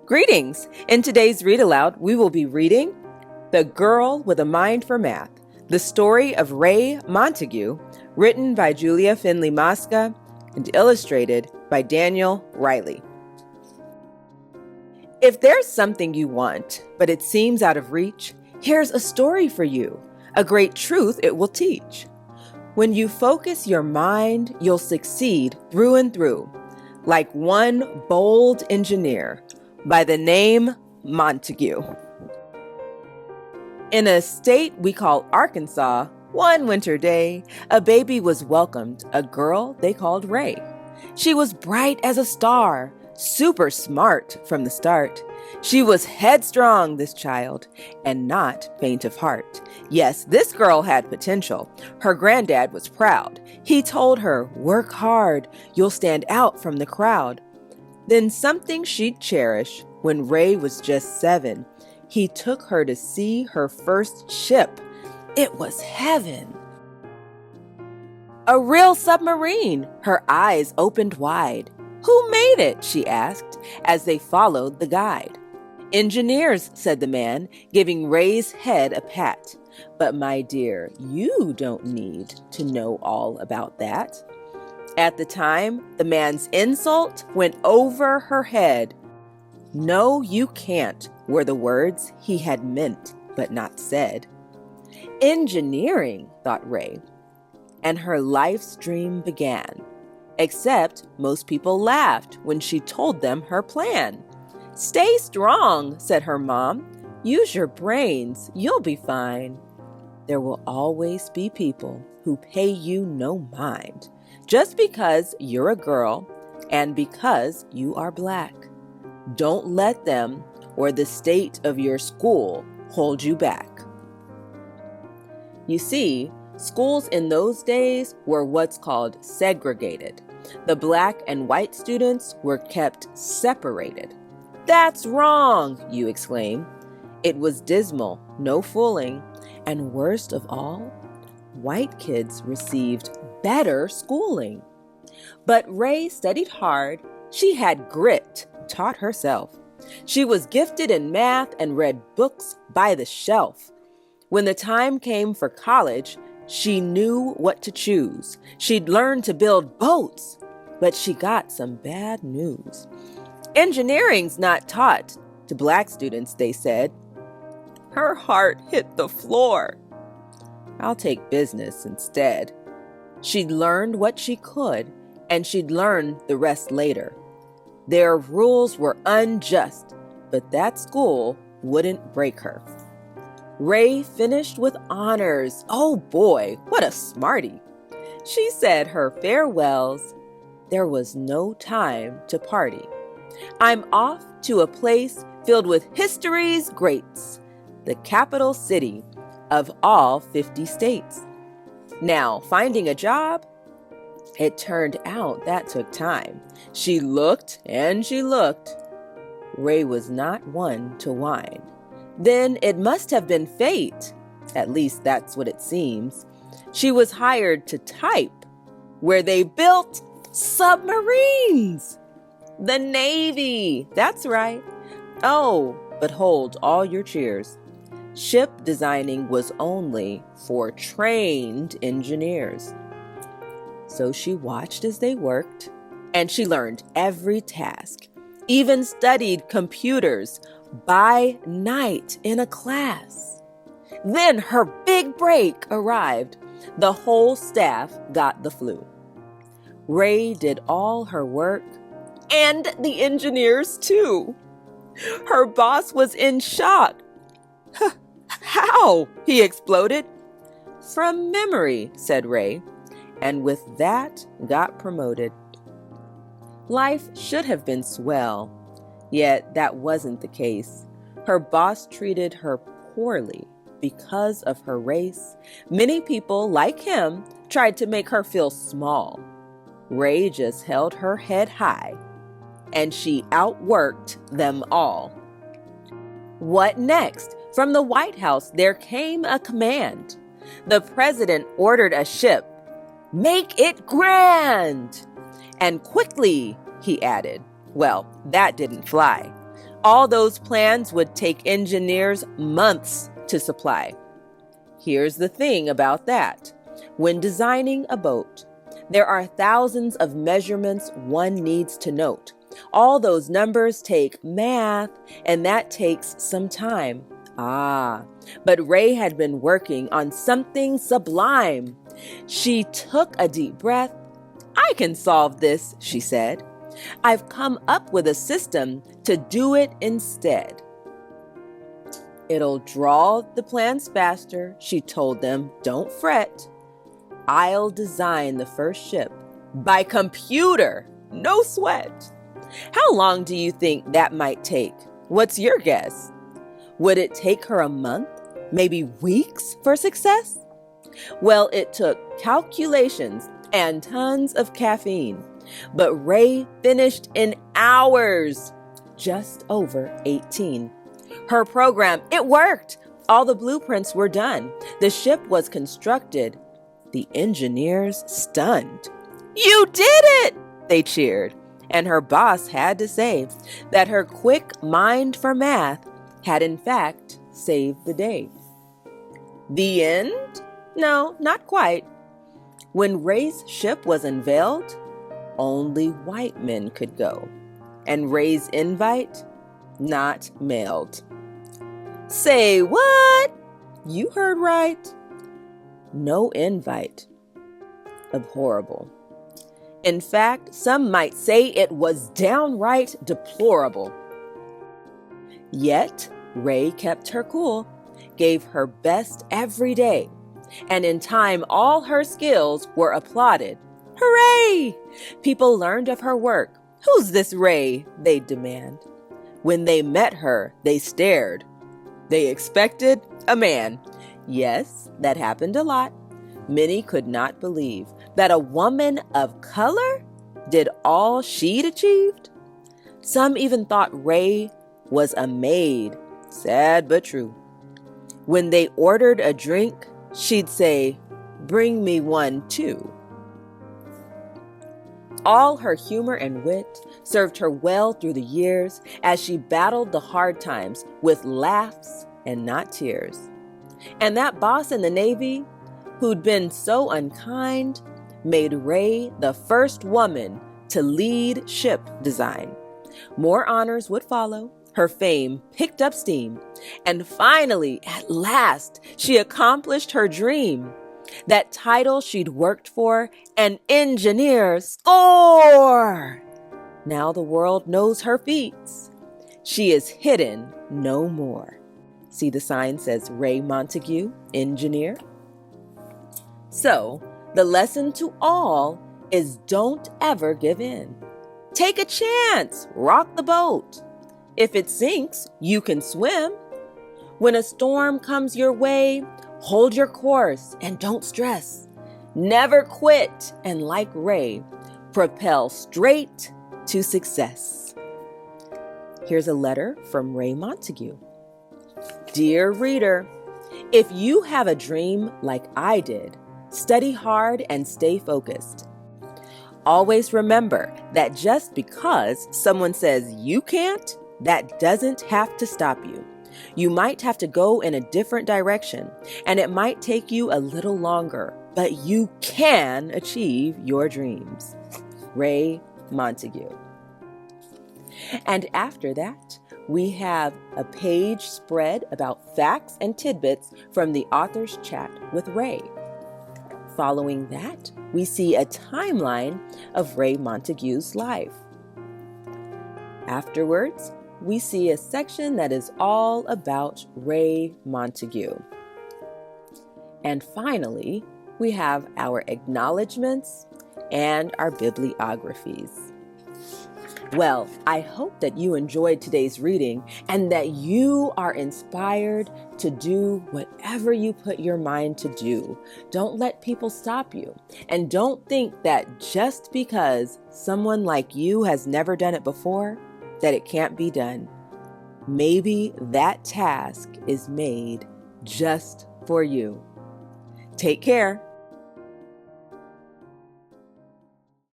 Greetings! In today's Read Aloud, we will be reading The Girl with a Mind for Math, the story of Raye Montague, written by Finley Mosca and illustrated by Daniel Rieley. If there's something you want, but it seems out of reach, here's a story for you, a great truth it will teach. When you focus your mind, you'll succeed through and through, like one bold engineer by the name Montague. In a state we call Arkansas, one winter day, a baby was welcomed, a girl they called Raye. She was bright as a star, super smart from the start. She was headstrong, this child, and not faint of heart. Yes, this girl had potential. Her granddad was proud. He told her, "Work hard, you'll stand out from the crowd." Then something she'd cherish when Raye was just 7. He took her to see her first ship. It was heaven. A real submarine. Her eyes opened wide. "Who made it?" she asked as they followed the guide. "Engineers," said the man, giving Raye's head a pat. "But my dear, you don't need to know all about that." At the time, the man's insult went over her head. "No, you can't," were the words he had meant but not said. Engineering, thought Raye, and her life's dream began. Except most people laughed when she told them her plan. "Stay strong," said her mom. "Use your brains, you'll be fine. There will always be people who pay you no mind, just because you're a girl and because you are black. Don't let them or the state of your school hold you back." You see, schools in those days were what's called segregated. The black and white students were kept separated. "That's wrong," you exclaim. It was dismal, no fooling, and worst of all, white kids received better schooling. But Raye studied hard. She had grit, taught herself. She was gifted in math and read books by the shelf. When the time came for college, she knew what to choose. She'd learned to build boats, but she got some bad news. "Engineering's not taught to black students," they said. Her heart hit the floor. "I'll take business instead." She'd learned what she could, and she'd learn the rest later. Their rules were unjust, but that school wouldn't break her. Raye finished with honors. Oh boy, what a smarty. She said her farewells. There was no time to party. "I'm off to a place filled with history's greats, the capital city of all 50 states. Now, finding a job?" It turned out that took time. She looked and she looked. Raye was not one to whine. Then it must have been fate. At least that's what it seems. She was hired to type where they built submarines. The Navy, that's right. Oh, but hold all your cheers. Ship designing was only for trained engineers. So she watched as they worked, and she learned every task, even studied computers by night in a class. Then her big break arrived. The whole staff got the flu. Raye did all her work, and the engineers too. Her boss was in shock. "How?" he exploded. "From memory," said Raye, and with that got promoted. Life should have been swell, yet that wasn't the case. Her boss treated her poorly because of her race. Many people, like him, tried to make her feel small. Raye just held her head high, and she outworked them all. What next? From the White House, there came a command. The president ordered a ship. "Make it grand!" And quickly, he added. Well, that didn't fly. All those plans would take engineers months to supply. Here's the thing about that. When designing a boat, there are thousands of measurements one needs to note. All those numbers take math, and that takes some time. But Raye had been working on something sublime. She took a deep breath. "I can solve this," she said. "I've come up with a system to do it instead." "It'll draw the plans faster," she told them. "Don't fret. I'll design the first ship by computer. No sweat." How long do you think that might take? What's your guess? Would it take her a month, maybe weeks for success? Well, it took calculations and tons of caffeine, but Raye finished in hours, just over 18. Her program, it worked. All the blueprints were done. The ship was constructed. The engineers stunned. "You did it!" they cheered. And her boss had to say that her quick mind for math had in fact saved the day. The end? No, not quite. When Raye's ship was unveiled, only white men could go, and Raye's invite not mailed. Say what? You heard right. No invite. Abhorrible. In fact, some might say it was downright deplorable. Yet, Raye kept her cool, gave her best every day, and in time all her skills were applauded. Hooray! People learned of her work. "Who's this Raye?" they'd demand. When they met her, they stared. They expected a man. Yes, that happened a lot. Many could not believe that a woman of color did all she'd achieved. Some even thought Raye was a maid. Sad but true. When they ordered a drink, she'd say, "Bring me one too." All her humor and wit served her well through the years as she battled the hard times with laughs and not tears. And that boss in the Navy, who'd been so unkind, made Raye the first woman to lead ship design. More honors would follow. Her fame picked up steam. And finally, at last, she accomplished her dream. That title she'd worked for, an engineer. Score! Now the world knows her feats. She is hidden no more. See, the sign says Raye Montague, engineer. So, the lesson to all is don't ever give in. Take a chance, rock the boat. If it sinks, you can swim. When a storm comes your way, hold your course and don't stress. Never quit, and like Raye, propel straight to success. Here's a letter from Raye Montague. Dear reader, if you have a dream like I did, study hard and stay focused. Always remember that just because someone says you can't, that doesn't have to stop you. You might have to go in a different direction, and it might take you a little longer, but you can achieve your dreams. Raye Montague. And after that, we have a page spread about facts and tidbits from the author's chat with Raye. Following that, we see a timeline of Raye Montague's life. Afterwards, we see a section that is all about Raye Montague. And finally, we have our acknowledgments and our bibliographies. Well, I hope that you enjoyed today's reading and that you are inspired to do whatever you put your mind to do. Don't let people stop you. And don't think that just because someone like you has never done it before, that it can't be done. Maybe that task is made just for you. Take care.